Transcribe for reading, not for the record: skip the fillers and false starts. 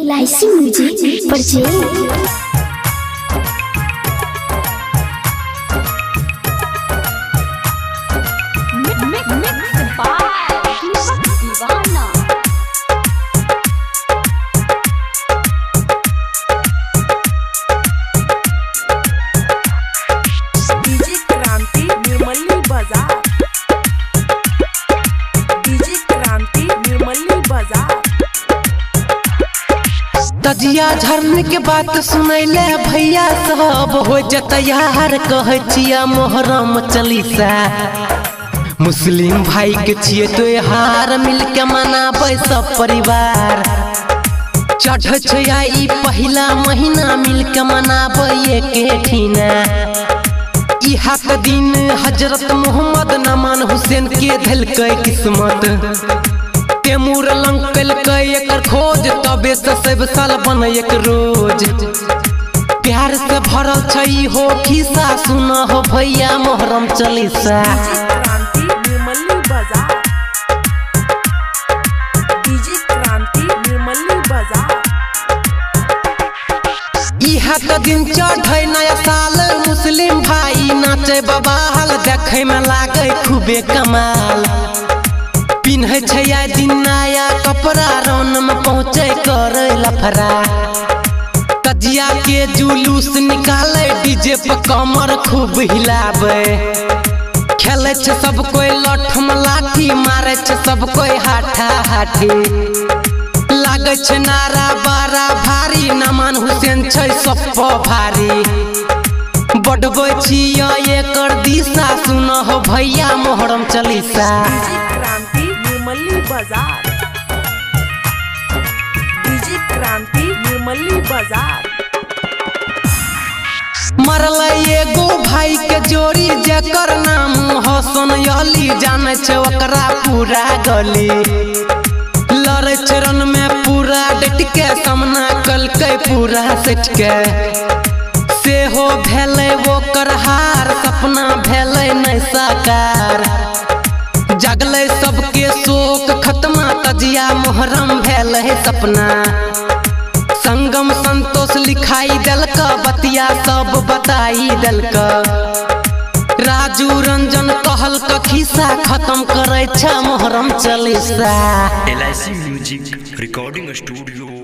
LIC music purchase. तजिया झरने के बात सुनैले भैया सब हो जतयार कहे छिया मोहर्रम चालीसा मुस्लिम भाई के छिए त्योहार मिलके मनाबे सब परिवार चढ़ छया ई पहिला महीना मिलके मनाबे एके ठीना इहा त दिन हजरत मोहम्मद नमान हुसैन के धलकै किस्मत तेमूर लंकल एकर खोज तबे से सब साल बन एक रोज प्यार से भरल छई हो खिस्सा सुना हो भैया मोहर्रम चालीसा। इहा त दिन चढ़ै नया साल मुस्लिम भाई नाचे बबाल देखे में लागे खूबे कमाल पिन्हे छया दिन नया कपड़ा रौन में पहुँचे कर लफड़ा तजिया के जुलूस निकाले डीजे पे कमर खूब हिलावे खेले छे सब कोई लठ में लाठी मारे छे सब कोई हाथा हाथी लागे छे नारा बारा भारी नमान हुसैन छे सब भारी बढ़बै छिया एकर दिशा सुना हो भैया मोहर्रम चालीसा। निर्मली बाजार डीजे क्रांति निर्मली बाजार मरल एगो भाई के जोड़ी जेकर नाम हसन अली जाने छे ओकरा पूरा गली लड़े छे रन में पूरा डट के सामना कलकै पूरा सेट के से हो भेले ओकर हार सपना भेले नहीं साकार जगले सबके शोक खत्मा तजिया मोहर्रम भेल है सपना संगम संतोष लिखाई देलक बतिया सब बताई देलक राजू रंजन कहल खिस्सा खत्म करे छे Muharram Chalisa. LIC music recording studio.